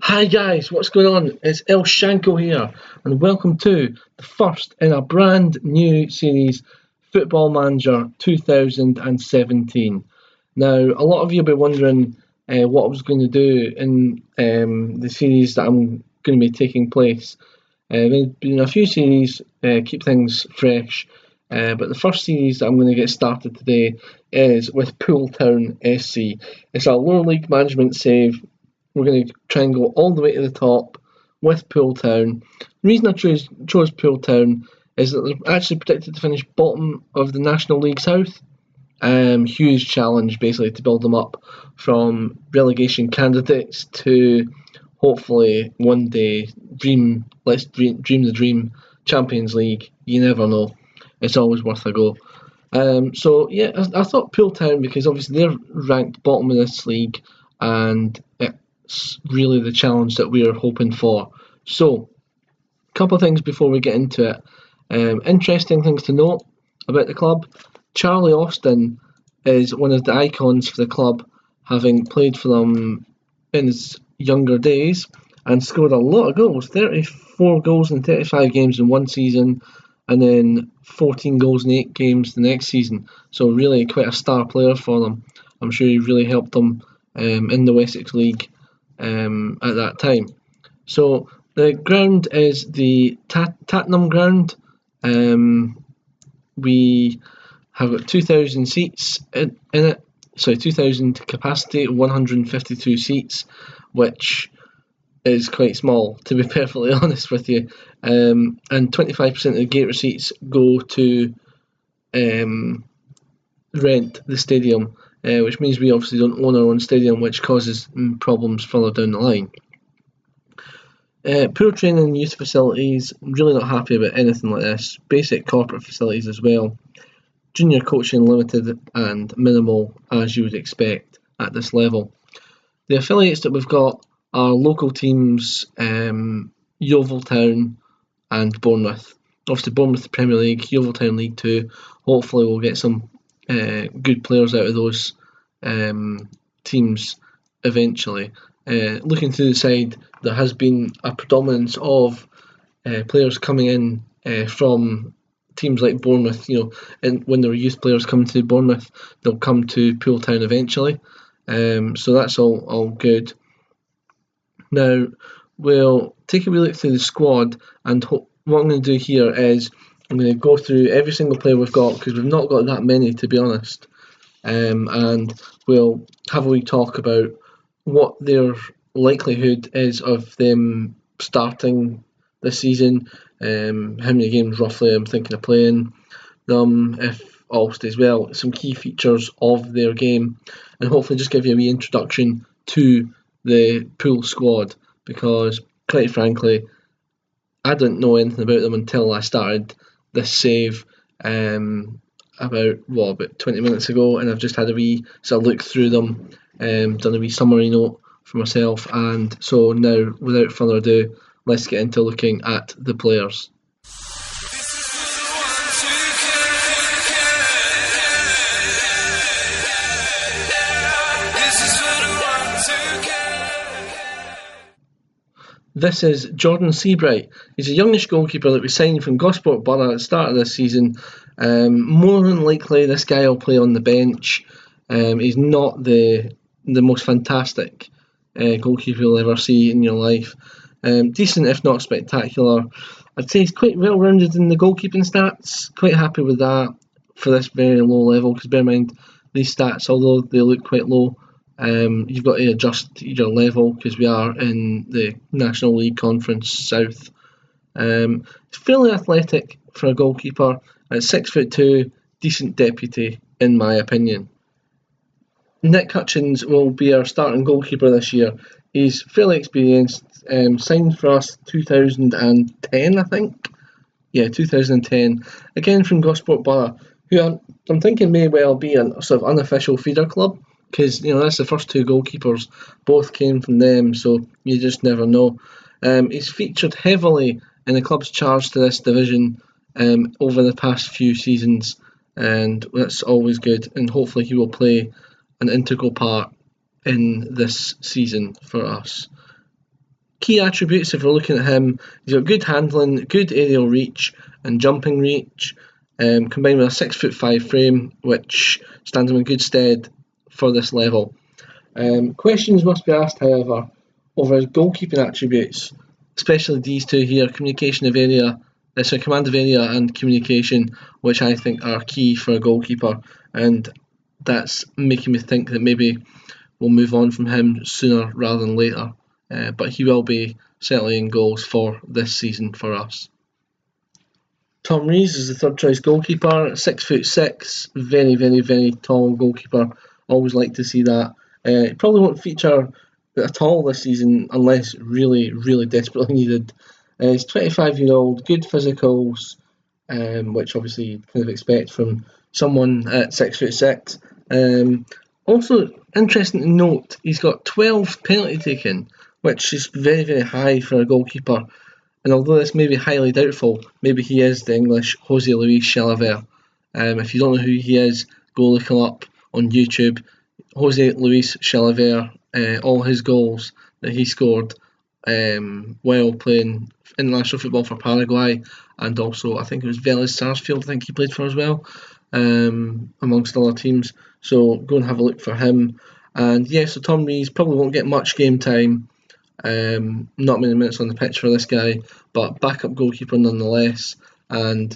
Hi guys, what's going on? It's El Shanko here, and welcome to the first in a brand new series, Football Manager 2017. Now, a lot of you will be wondering what I was going to do in the series that I'm going to be taking place. There's been a few series, keep things fresh, but the first series that I'm going to get started today is with Poole Town SC. It's a lower league management save. We're going to try and go all the way to the top with Poole Town. The reason I chose Poole Town is that they're actually predicted to finish bottom of the National League South. Huge challenge basically to build them up from relegation candidates to hopefully one day dream the dream Champions League. You never know. It's always worth a go. So yeah, I thought Poole Town because obviously they're ranked bottom of this league and it's really the challenge that we are hoping for. So, a couple of things before we get into it. Interesting things to note about the club. Charlie Austin is one of the icons for the club, having played for them in his younger days and scored a lot of goals. 34 goals in 35 games in one season, and then 14 goals in 8 games the next season. So really quite a star player for them. I'm sure he really helped them in the Wessex League at that time. So the ground is the Tattenham ground. We have got 2,000 seats in it. So 2,000 capacity, 152 seats, which is quite small, to be perfectly honest with you. And 25% of the gate receipts go to rent the stadium, which means we obviously don't own our own stadium, which causes problems further down the line. Poor training and youth facilities, really not happy about anything like this. Basic corporate facilities as well. Junior coaching limited and minimal, as you would expect at this level. The affiliates that we've got are local teams, Yeovil Town and Bournemouth. Obviously Bournemouth Premier League, Yeovil Town League 2. Hopefully we'll get some good players out of those teams eventually. Looking to the side, there has been a predominance of players coming in from teams like Bournemouth. And when there are youth players coming to Bournemouth, they'll come to Poole Town eventually. So that's all good. Now we'll take a wee look through the squad, and what I'm going to do here is I'm going to go through every single player we've got because we've not got that many, to be honest. And we'll have a wee talk about what their likelihood is of them starting this season, how many games roughly I'm thinking of playing them, if all stays well, some key features of their game, and hopefully just give you a wee introduction to the Poole squad, because quite frankly I didn't know anything about them until I started this save about 20 minutes ago, and I've just had a wee sort of look through them, done a wee summary note for myself, and so now without further ado, let's get into looking at the players. This is Jordan Seabright. He's a youngish goalkeeper that we signed from Gosport Borough at the start of this season. More than likely, this guy will play on the bench. He's not the most fantastic goalkeeper you'll ever see in your life. Decent, if not spectacular. I'd say he's quite well rounded in the goalkeeping stats. Quite happy with that for this very low level, because bear in mind, these stats, although they look quite low, you've got to adjust your level because we are in the National League Conference South. Fairly athletic for a goalkeeper. At 6'2", decent deputy in my opinion. Nick Hutchins will be our starting goalkeeper this year. He's fairly experienced. Signed for us 2010, I think. Yeah, 2010. Again from Gosport Borough, who I'm thinking may well be a sort of unofficial feeder club, because that's the first two goalkeepers, both came from them, so you just never know. He's featured heavily in the club's charge to this division over the past few seasons, and that's always good, and hopefully he will play an integral part in this season for us. key attributes, if we're looking at him, he's got good handling, good aerial reach and jumping reach, combined with a 6'5" frame, which stands him in good stead for this level. Questions must be asked, however, over his goalkeeping attributes, especially these two here: command of area and communication, which I think are key for a goalkeeper, and that's making me think that maybe we'll move on from him sooner rather than later. But he will be certainly in goals for this season for us. Tom Rees is the third choice goalkeeper, 6'6", very, very, very tall goalkeeper. Always like to see that. He probably won't feature at all this season unless really, really desperately needed. He's 25-year-old, good physicals, which obviously you kind of expect from someone at 6'6". Also interesting to note, he's got 12 penalty taken, which is very, very high for a goalkeeper. And although this may be highly doubtful, maybe he is the English Jose Luis Chilavert. If you don't know who he is, go look him up on YouTube. Jose Luis Chilavert, all his goals that he scored while playing international football for Paraguay, and also I think it was Vélez Sarsfield I think he played for as well, amongst other teams. So go and have a look for him. And yeah, so Tom Rees probably won't get much game time. Not many minutes on the pitch for this guy, but backup goalkeeper nonetheless, and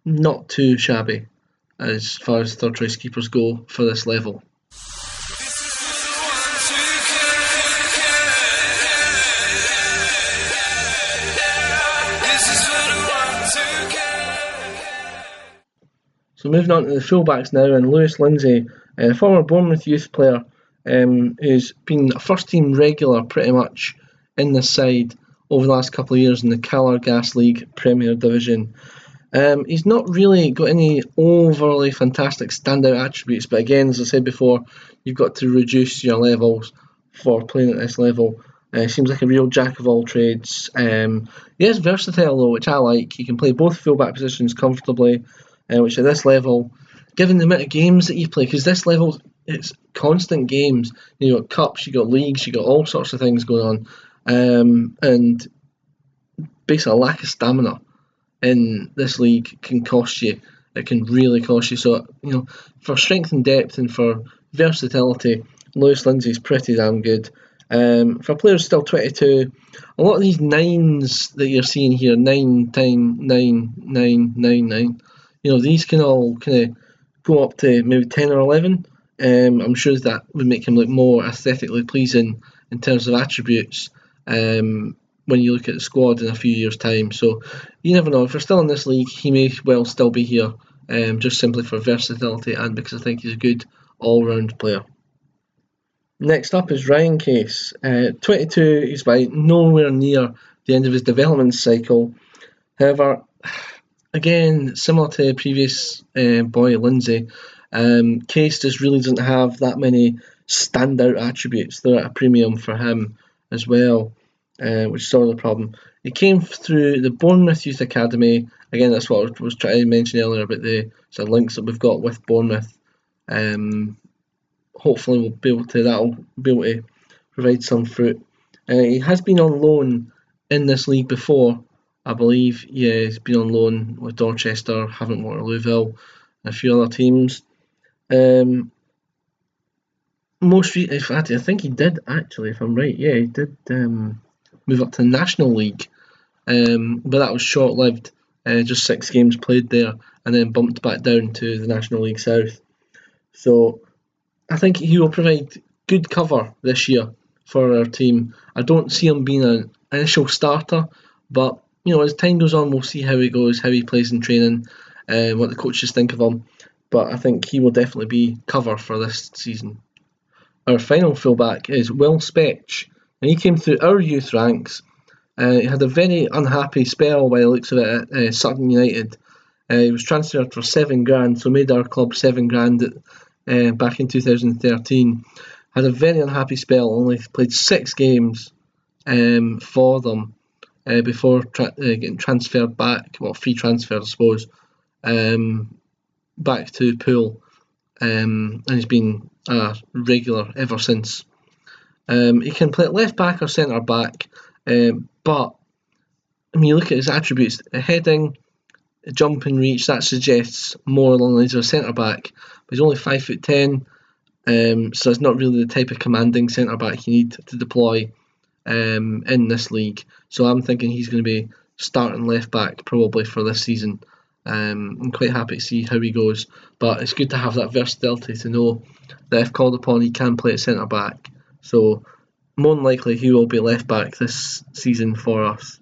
not too shabby as far as third choice keepers go for this level. So moving on to the fullbacks now, and Lewis Lindsay, a former Bournemouth youth player, who's been a first team regular pretty much in this side over the last couple of years in the Calor Gas League Premier Division. He's not really got any overly fantastic standout attributes, but again, as I said before, you've got to reduce your levels for playing at this level. Seems like a real jack of all trades. He is versatile though, which I like. He can play both fullback positions comfortably, which at this level, given the amount of games that you play, because this level, it's constant games. You got cups, you got leagues, you got all sorts of things going on, and basically a lack of stamina in this league can cost you. It can really cost you. So, for strength and depth and for versatility, Lewis Lindsay's pretty damn good. For players still 22, a lot of these nines that you're seeing here, 9, 10, 9, 9, 9, 9, these can all kind of go up to maybe 10 or 11. I'm sure that would make him look more aesthetically pleasing in terms of attributes when you look at the squad in a few years' time. So you never know. If you're still in this league, he may well still be here, just simply for versatility and because I think he's a good all-round player. Next up is Ryan Case. 22, he's by nowhere near the end of his development cycle. However, again, similar to the previous boy Lindsay, Case just really doesn't have that many standout attributes. They're at a premium for him as well, which is sort of the problem. He came through the Bournemouth Youth Academy. Again, that's what I was trying to mention earlier about the sort of links that we've got with Bournemouth. Hopefully that'll be able to provide some fruit. He has been on loan in this league before, I believe. Yeah, he's been on loan with Dorchester, Havant Waterlooville, and a few other teams. In fact, I think he did actually, if I'm right. Yeah, he did move up to the National League, but that was short-lived. Just 6 games played there, and then bumped back down to the National League South. So I think he will provide good cover this year for our team. I don't see him being an initial starter, but as time goes on, we'll see how he goes, how he plays in training, what the coaches think of him. But I think he will definitely be cover for this season. Our final fullback is Will Spetch, and he came through our youth ranks. He had a very unhappy spell by the looks of it at Sutton United. He was transferred for $7,000, so made our club $7,000 back in 2013. Had a very unhappy spell, only played 6 games for them before getting transferred back, free transfer I suppose, back to Poole, and he's been a regular ever since. He can play at left back or centre back, But I mean, you look at his attributes: heading, jump and reach. That suggests more along the lines of a centre back. But he's only 5'10", so it's not really the type of commanding centre back you need to deploy in this league. So I'm thinking he's going to be starting left back probably for this season. I'm quite happy to see how he goes, but it's good to have that versatility to know that if called upon, he can play at centre back. So more than likely, he will be left back this season for us.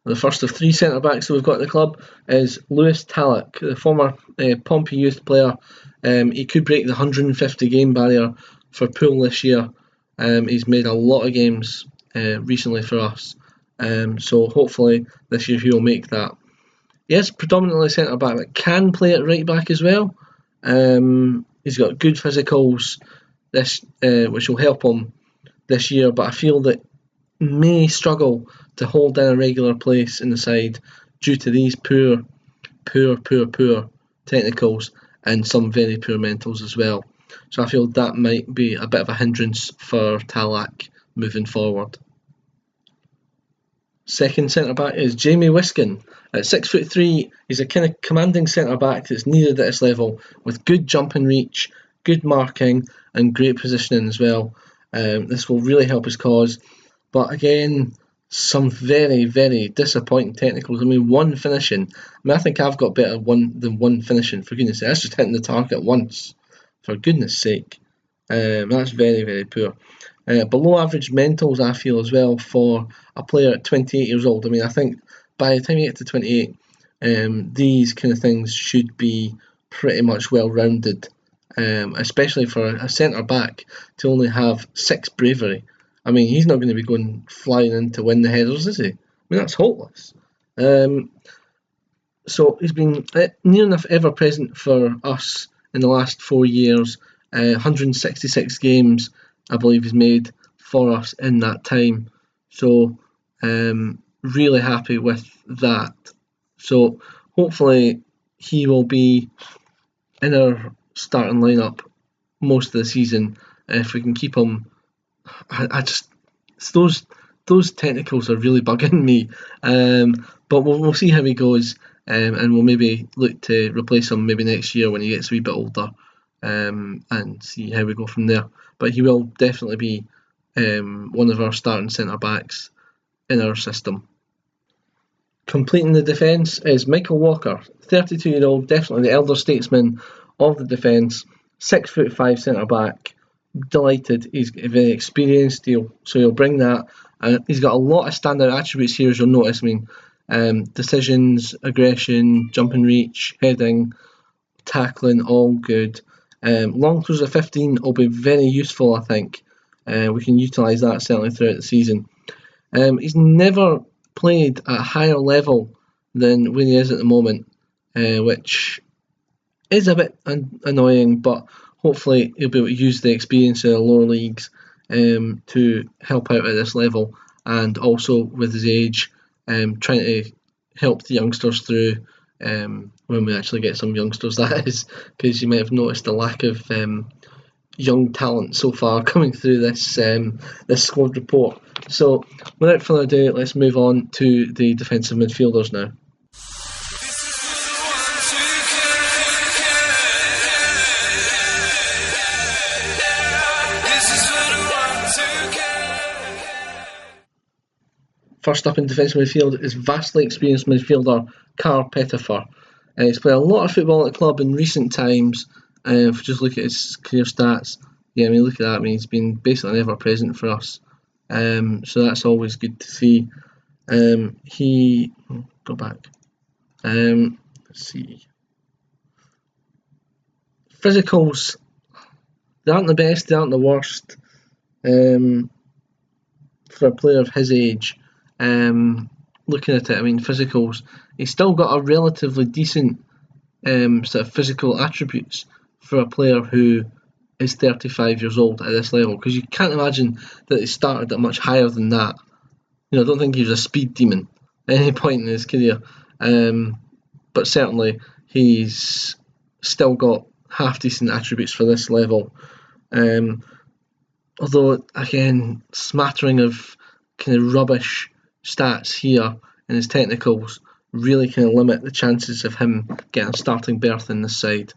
The first of three centre-backs that we've got at the club is Lewis Tallock, the former Pompey youth player. He could break the 150 game barrier for Poole this year. He's made a lot of games recently for us, so hopefully this year he will make that. He is predominantly centre-back, but can play at right-back as well. He's got good physicals, which will help him this year, but I feel that may struggle to hold down a regular place in the side due to these poor technicals and some very poor mentals as well. So I feel that might be a bit of a hindrance for Talak moving forward. Second centre-back is Jamie Wiskin. At 6'3", he's a kind of commanding centre-back that's needed at this level, with good jump and reach, good marking and great positioning as well. This will really help his cause. But again, some very, very disappointing technicals. I mean, one finishing. I think I've got better than one finishing, for goodness sake. That's just hitting the target once, for goodness sake. That's very, very poor. Below average mentals, I feel, as well, for a player at 28 years old. I mean, I think by the time you get to 28, these kind of things should be pretty much well-rounded, especially for a centre-back to only have 6 bravery. I mean, he's not going to be going flying in to win the headers, is he? I mean, that's hopeless. So he's been near enough ever present for us in the last 4 years. 166 games, I believe, he's made for us in that time. So really happy with that. So hopefully he will be in our starting lineup most of the season if we can keep him. I just those technicals are really bugging me, but we'll see how he goes, and we'll maybe look to replace him maybe next year when he gets a wee bit older, and see how we go from there. But he will definitely be one of our starting centre backs in our system. Completing the defence is Michael Walker, 32-year-old, definitely the elder statesman of the defence, 6'5" centre back. Delighted, he's very experienced, so he'll bring that. He's got a lot of standout attributes here, as you'll notice. I mean, decisions, aggression, jump and reach, heading, tackling, all good. Long throws of 15 will be very useful, I think. We can utilise that certainly throughout the season. He's never played at a higher level than where he is at the moment, which is a bit annoying, but hopefully he'll be able to use the experience of the lower leagues to help out at this level, and also with his age, trying to help the youngsters through when we actually get some youngsters, that is, because you might have noticed the lack of young talent so far coming through this squad report. So without further ado, let's move on to the defensive midfielders now. First up in defensive midfield is vastly experienced midfielder Carl Pettifer. He's played a lot of football at the club in recent times. If you just look at his career stats, yeah, I mean, look at that. I mean, he's been basically ever present for us. So that's always good to see. Go back. Let's see. Physicals, they aren't the best, they aren't the worst. For a player of his age, looking at it, I mean, physicals, he's still got a relatively decent sort of physical attributes for a player who is 35 years old at this level, because you can't imagine that he started at much higher than that. You know, I don't think he was a speed demon at any point in his career. but certainly he's still got half decent attributes for this level. Although, again, smattering of kind of rubbish stats here in his technicals really kind of limit the chances of him getting a starting berth in this side.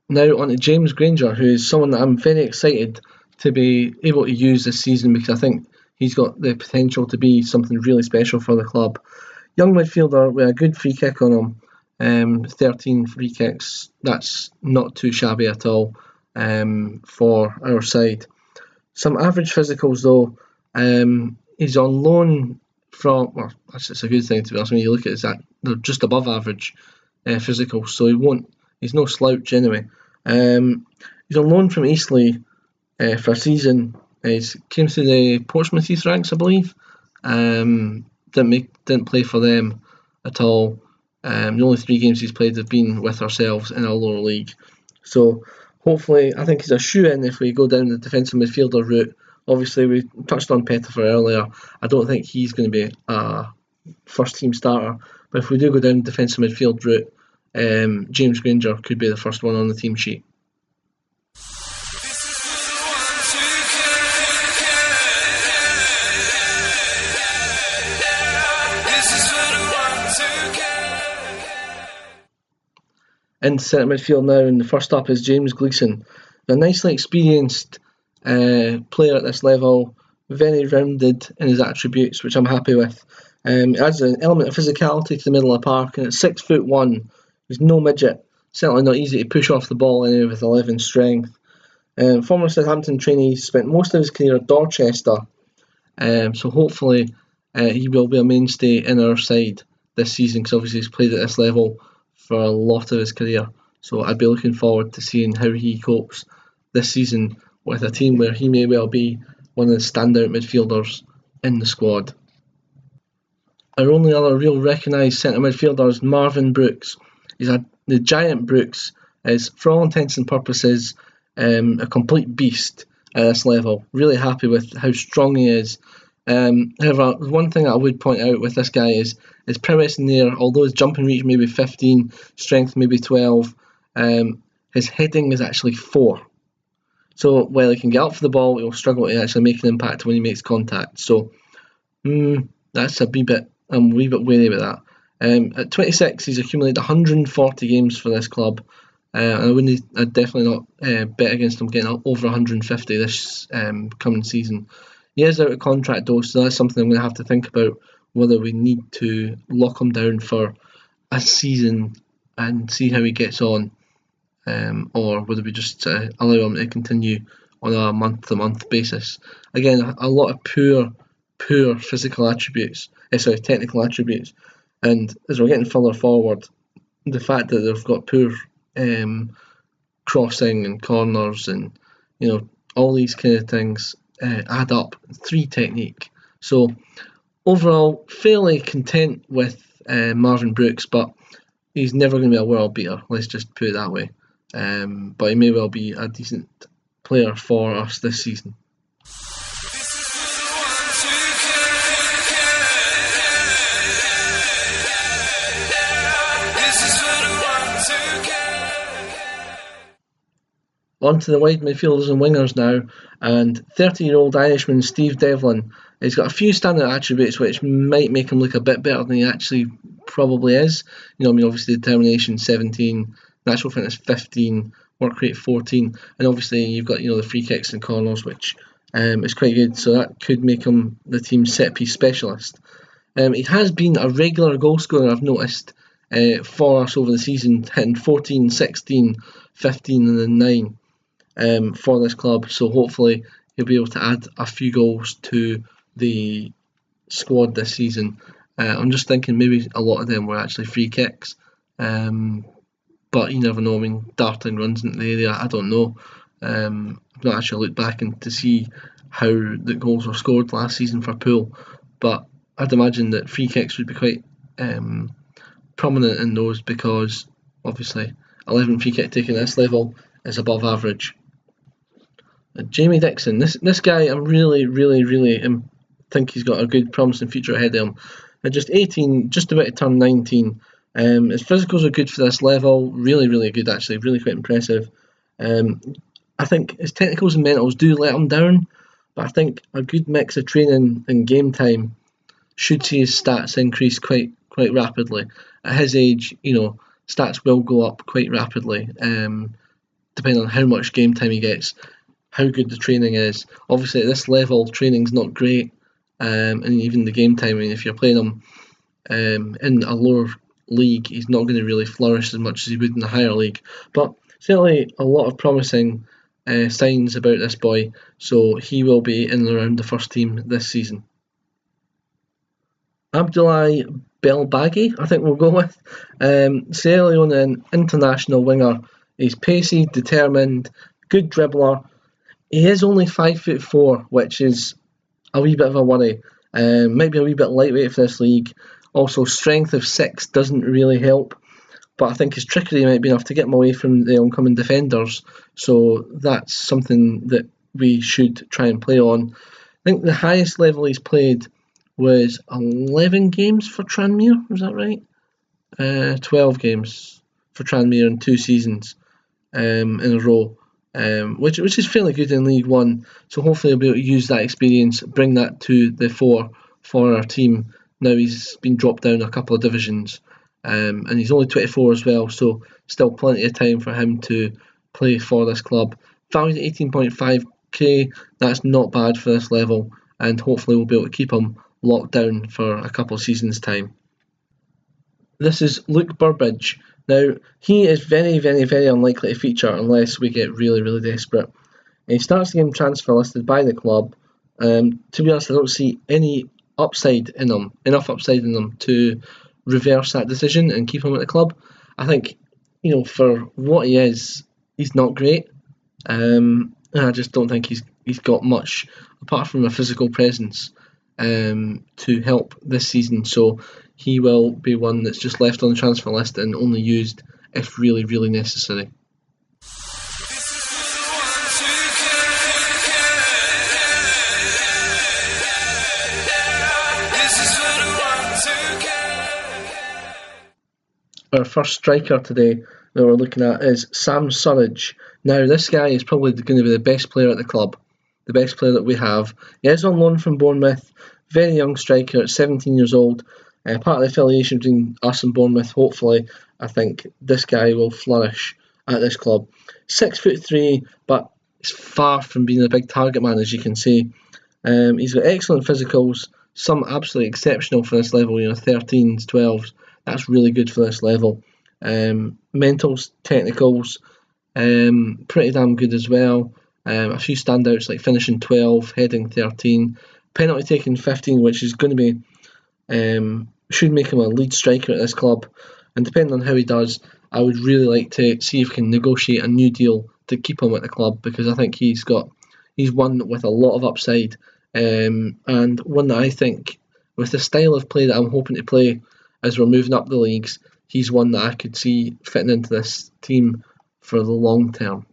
Now on to James Granger, who is someone that I'm very excited to be able to use this season, because I think he's got the potential to be something really special for the club. Young midfielder with a good free kick on him, 13 free kicks. That's not too shabby at all for our side. Some average physicals though. He's on loan from, well, it's a good thing to be honest. When you look at it, that they're just above average physicals, so he's no slouch anyway. He's on loan from Eastleigh for a season. He came through the Portsmouth youth ranks, I believe. Didn't play for them at all. The only 3 games he's played have been with ourselves in our lower league. So hopefully, I think he's a shoe-in if we go down the defensive midfielder route. Obviously, we touched on Pettifer earlier. I don't think he's going to be a first-team starter. But if we do go down the defensive midfield route, James Granger could be the first one on the team sheet. In centre midfield now, and the first up is James Gleeson, a nicely experienced player at this level, very rounded in his attributes, which I'm happy with. It adds an element of physicality to the middle of the park, and at 6'1", he's no midget. Certainly not easy to push off the ball anyway with 11 strength. Former Southampton trainee, spent most of his career at Dorchester, so hopefully he will be a mainstay in our side this season, because obviously he's played at this level for a lot of his career. So I'd be looking forward to seeing how he copes this season with a team where he may well be one of the standout midfielders in the squad. Our only other real recognised centre midfielder is Marvin Brooks. The giant Brooks is, for all intents and purposes, a complete beast at this level. Really happy with how strong he is. However, one thing I would point out with this guy is his prowess in the air. Although his jumping reach may be 15, strength maybe 12, his heading is actually 4. So while he can get up for the ball, he'll struggle to actually make an impact when he makes contact. So that's a wee bit wary about that. At 26, he's accumulated 140 games for this club. I'd definitely not bet against him getting over 150 this coming season. He is out of contract though, so that's something I'm going to have to think about, whether we need to lock him down for a season and see how he gets on, or whether we just allow him to continue on a month-to-month basis. Again, a lot of poor physical attributes, technical attributes, and as we're getting further forward, the fact that they've got poor crossing and corners and all these kind of things add up. 3 technique. So overall, fairly content with Marvin Brooks, but he's never going to be a world beater. Let's just put it that way. But he may well be a decent player for us this season. On to the wide midfielders and wingers now, and 30-year-old Irishman Steve Devlin has got a few standout attributes which might make him look a bit better than he actually probably is. Obviously determination 17, natural fitness 15, work rate 14, and obviously you've got the free kicks and corners, which is quite good, so that could make him the team's set-piece specialist. He has been a regular goal scorer, I've noticed, for us over the season, hitting 14, 16, 15 and then 9 for this club, so hopefully he'll be able to add a few goals to the squad this season. I'm just thinking maybe a lot of them were actually free kicks, but you never know. Darting runs into the area, I don't know. I've not actually looked back to see how the goals were scored last season for Poole, but I'd imagine that free kicks would be quite prominent in those, because obviously 11 free kick taken at this level is above average. Jamie Dixon, this guy, I'm really think he's got a good promising future ahead of him. at just 18, just about to turn 19. His physicals are good for this level, really, really good actually, really quite impressive. I think his technicals and mentals do let him down, but I think a good mix of training and game time should see his stats increase quite rapidly. At his age, stats will go up quite rapidly, depending on how much game time he gets, how good the training is. Obviously, at this level, training's not great, and even the game time. I mean, if you're playing him in a lower league, he's not going to really flourish as much as he would in the higher league. But certainly a lot of promising signs about this boy, so he will be in and around the first team this season. Abdoulaye Belbaghi, I think we'll go with. Sierra Leonean international winger. He's pacey, determined, good dribbler. He is only 5'4", which is a wee bit of a worry. Might be a wee bit lightweight for this league. Also, strength of 6 doesn't really help, but I think his trickery might be enough to get him away from the oncoming defenders. So that's something that we should try and play on. I think the highest level he's played was 11 games for Tranmere, was that right? 12 games for Tranmere in 2 seasons in a row, which is fairly good in League One. So hopefully he'll be able to use that experience, bring that to the fore for our team. Now he's been dropped down a couple of divisions, and he's only 24 as well, so still plenty of time for him to play for this club. Valued at 18.5k, that's not bad for this level, and hopefully we'll be able to keep him locked down for a couple of seasons' time. This is Luke Burbidge. Now, he is very, very, very unlikely to feature unless we get really, really desperate. He starts the game transfer listed by the club. To be honest, I don't see any upside in him, enough upside in him to reverse that decision and keep him at the club. I think, for what he is, he's not great. And I just don't think he's got much apart from a physical presence to help this season. So he will be one that's just left on the transfer list and only used if really, really necessary. Our first striker today that we're looking at is Sam Surridge. Now, this guy is probably going to be the best player at the club, the best player that we have. He is on loan from Bournemouth, very young striker at 17 years old. Part of the affiliation between us and Bournemouth, hopefully, I think this guy will flourish at this club. 6'3", but he's far from being a big target man, as you can see. He's got excellent physicals, some absolutely exceptional for this level, 13s, 12s. That's really good for this level. Mentals, technicals, pretty damn good as well. A few standouts like finishing 12, heading 13, penalty taking 15, which is going to be should make him a lead striker at this club. And depending on how he does, I would really like to see if we can negotiate a new deal to keep him at the club, because I think he's one with a lot of upside, and one that I think, with the style of play that I'm hoping to play as we're moving up the leagues, he's one that I could see fitting into this team for the long term.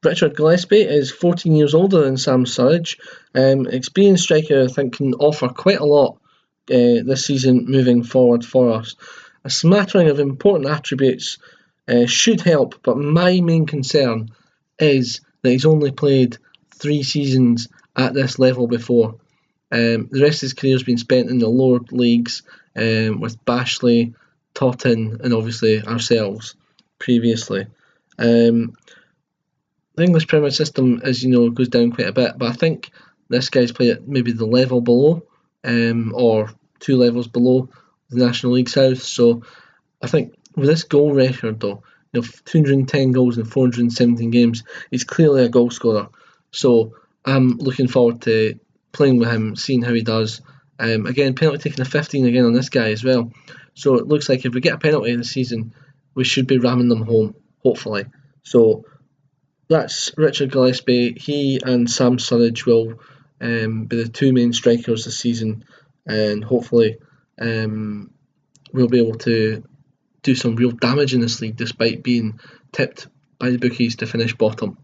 Richard Gillespie is 14 years older than Sam Surridge. Experienced striker, I think, can offer quite a lot this season moving forward for us. A smattering of important attributes should help, but my main concern is that he's only played 3 seasons at this level before. The rest of his career has been spent in the lower leagues with Bashley, Totten, and obviously ourselves previously. The English Premier system, as you know, goes down quite a bit, but I think this guy's played at maybe the level below, or 2 levels below the National League South. So I think with this goal record, though, 210 goals in 417 games, he's clearly a goal scorer. So I'm looking forward to playing with him, seeing how he does. Again, penalty taking a 15 again on this guy as well. So it looks like if we get a penalty this season, we should be ramming them home, hopefully. So that's Richard Gillespie. He and Sam Surridge will be the 2 main strikers this season, and hopefully we'll be able to do some real damage in this league despite being tipped by the bookies to finish bottom.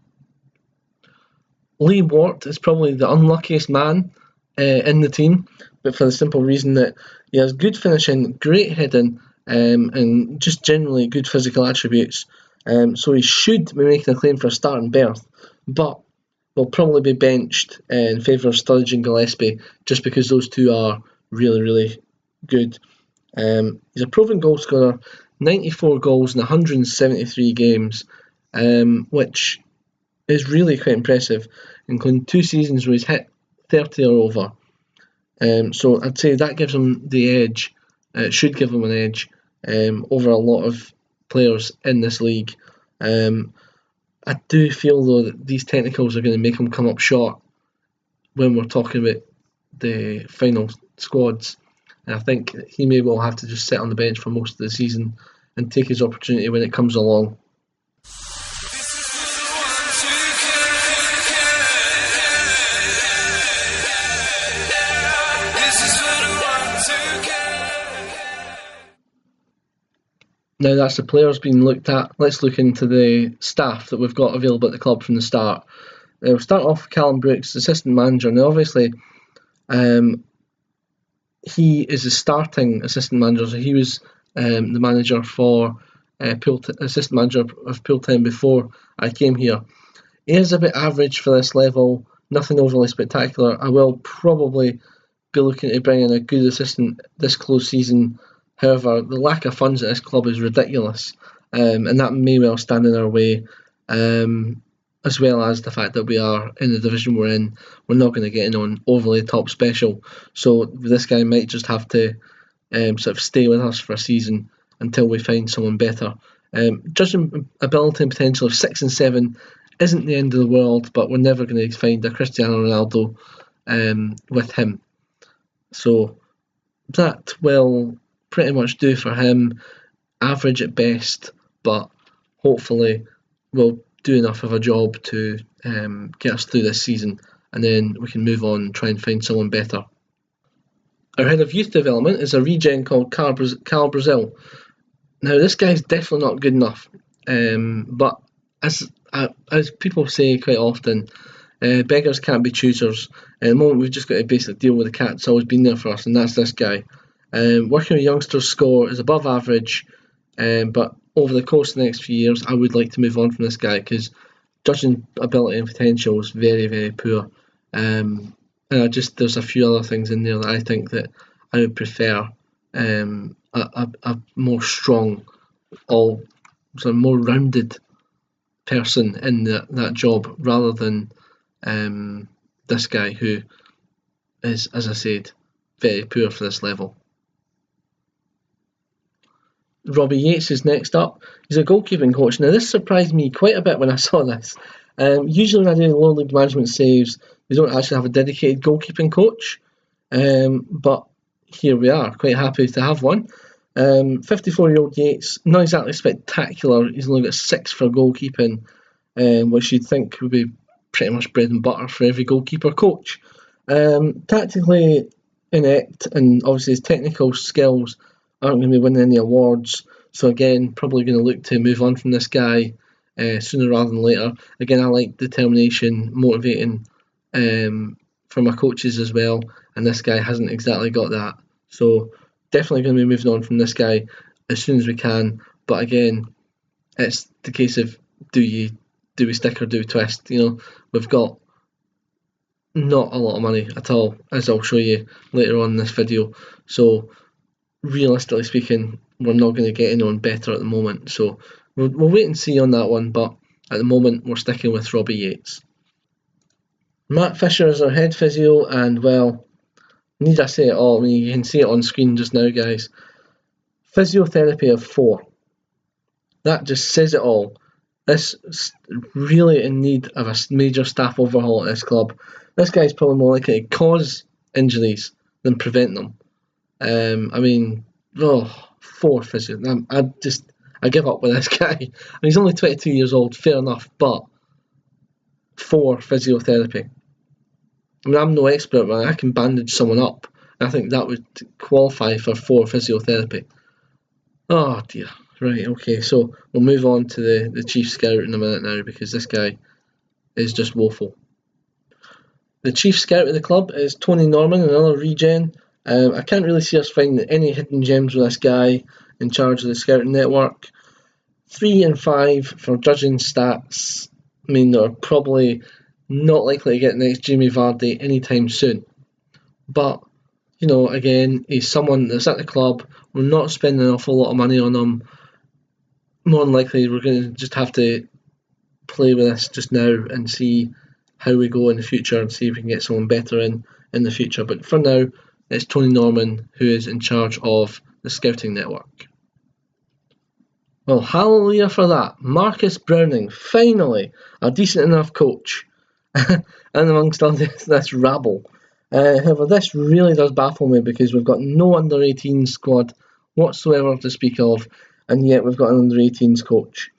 Lee Wart is probably the unluckiest man in the team, but for the simple reason that he has good finishing, great heading, and just generally good physical attributes. So he should be making a claim for a starting berth, but will probably be benched in favour of Sturridge and Gillespie, just because those two are really, really good. He's a proven goal scorer, 94 goals in 173 games, which is really quite impressive, including 2 seasons where he's hit 30 or over. So I'd say that gives him the edge. It should give him an edge over a lot of players in this league. I do feel though that these technicals are going to make him come up short when we're talking about the final squads. And I think he may well have to just sit on the bench for most of the season and take his opportunity when it comes along. Now that's the players being looked at. Let's look into the staff that we've got available at the club from the start. We'll start off with Callum Brooks, assistant manager. Now obviously he is a starting assistant manager, so he was the manager for assistant manager of Poole Town before I came here. He is a bit average for this level, nothing overly spectacular. I will probably be looking to bring in a good assistant this close season. However, the lack of funds at this club is ridiculous, and that may well stand in our way, as well as the fact that we are in the division we're in. We're not going to get in on overly top special, so this guy might just have to sort of stay with us for a season until we find someone better. Judging ability and potential of 6 and 7 isn't the end of the world, but we're never going to find a Cristiano Ronaldo with him. So that will pretty much do for him. Average at best, but hopefully will do enough of a job to get us through this season, and then we can move on and try and find someone better. Our head of youth development is a regen called Cal Brazil. Now this guy's definitely not good enough, but as people say quite often, beggars can't be choosers. At the moment we've just got to basically deal with the cat that's always been there for us, and that's this guy. Working with youngsters score is above average, but over the course of the next few years I would like to move on from this guy because judging ability and potential is very, very poor. And there's a few other things in there that I think that I would prefer a more strong, more rounded person in that job rather than this guy who is, as I said, very poor for this level. Robbie Yates is next up. He's a goalkeeping coach. Now this surprised me quite a bit when I saw this. Usually when I do lower league management saves, they don't actually have a dedicated goalkeeping coach, but here we are, quite happy to have one. 54-year-old Yates, not exactly spectacular. He's only got 6 for goalkeeping, which you'd think would be pretty much bread and butter for every goalkeeper coach. Tactically inept, and obviously his technical skills aren't going to be winning any awards, so again probably going to look to move on from this guy sooner rather than later. Again, I like determination, motivating from my coaches as well, and this guy hasn't exactly got that, so definitely going to be moving on from this guy as soon as we can. But again, it's the case of do we stick or do we twist? We've got not a lot of money at all, as I'll show you later on in this video, so realistically speaking, we're not going to get anyone better at the moment, so we'll wait and see on that one, but at the moment we're sticking with Robbie Yates. Matt Fisher is our head physio, and well, need I say it all? I mean, you can see it on screen just now, guys. Physiotherapy of 4. That just says it all. This is really in need of a major staff overhaul at this club. This guy's probably more likely to cause injuries than prevent them. 4 physio. I give up with this guy. He's only 22 years old, fair enough, but 4 physiotherapy. I'm no expert, but I can bandage someone up. I think that would qualify for 4 physiotherapy. Oh dear. Right, okay, so we'll move on to the chief scout in a minute now, because this guy is just woeful. The chief scout of the club is Tony Norman, another regen. I can't really see us finding any hidden gems with this guy in charge of the scouting network. 3 and 5 for judging stats mean they're probably not likely to get the next Jamie Vardy anytime soon. But, you know, again, he's someone that's at the club. We're not spending an awful lot of money on him. More than likely, we're going to just have to play with this just now and see how we go in the future and see if we can get someone better in the future. But for now, it's Tony Norman who is in charge of the scouting network. Well, hallelujah for that. Marcus Browning, finally, a decent enough coach. And amongst all this rabble. However, this really does baffle me because we've got no under-18 squad whatsoever to speak of, and yet we've got an under-18s coach.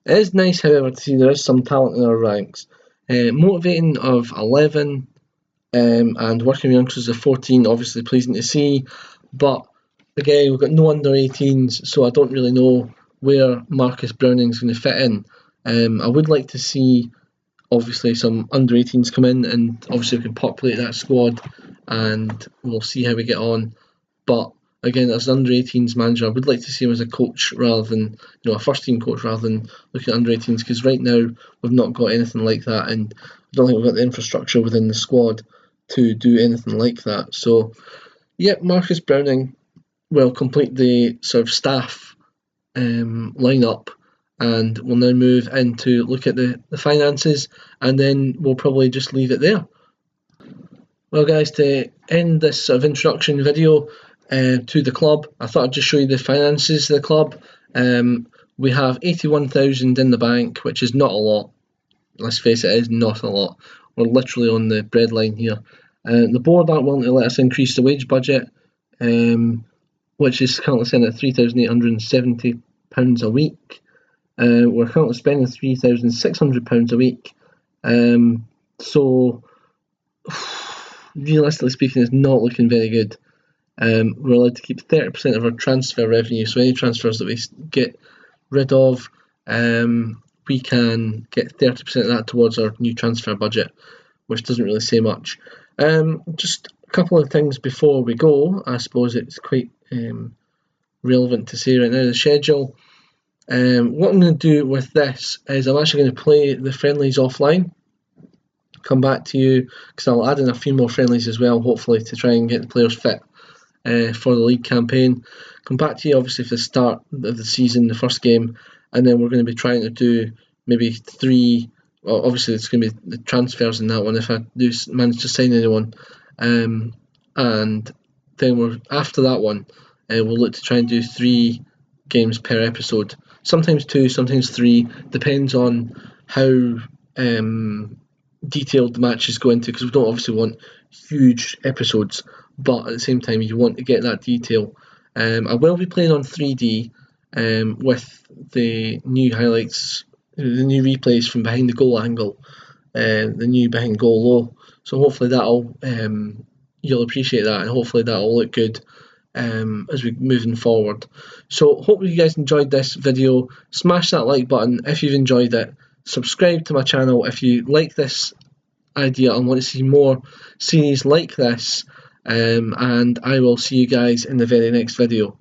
It is nice, however, to see there is some talent in our ranks. Motivating of 11 and working with youngsters of 14, obviously pleasing to see. But again, we've got no under-18s, so I don't really know where Marcus Browning's going to fit in. I would like to see, obviously, some under-18s come in, and obviously we can populate that squad, and we'll see how we get on. But again, as an under-18s manager, I would like to see him as a coach rather than, a first-team coach rather than looking at under-18s, because right now we've not got anything like that, and I don't think we've got the infrastructure within the squad to do anything like that. So, Marcus Browning will complete the sort of staff lineup, and we'll now move into look at the finances, and then we'll probably just leave it there. Well, guys, to end this sort of introduction video to the club, I thought I'd just show you the finances of the club. We have 81,000 in the bank, which is not a lot. Let's face it, it is not a lot. We're literally on the breadline here. The board aren't willing to let us increase the wage budget, which is currently sitting at £3,870 a week. We're currently spending £3,600 a week. So, realistically speaking, it's not looking very good. We're allowed to keep 30% of our transfer revenue, so any transfers that we get rid of, we can get 30% of that towards our new transfer budget, which doesn't really say much. Just a couple of things before we go. I suppose it's quite relevant to say right now, the schedule. What I'm going to do with this is I'm actually going to play the friendlies offline, come back to you, because I'll add in a few more friendlies as well, hopefully, to try and get the players fit for the league campaign. Come back to you obviously for the start of the season, the first game, and then we're going to be trying to do maybe 3. Well, obviously it's going to be the transfers in that one if I do manage to sign anyone, and then after that one we'll look to try and do 3 games per episode, sometimes 2, sometimes 3, depends on how detailed the matches go into, because we don't obviously want huge episodes, but at the same time you want to get that detail. I will be playing on 3D with the new highlights, the new replays from behind the goal angle, the new behind goal low, so hopefully that'll you'll appreciate that, and hopefully that'll look good as we're moving forward. So hopefully you guys enjoyed this video. Smash that like button if you've enjoyed it. Subscribe to my channel if you like this idea and want to see more series like this, and I will see you guys in the very next video.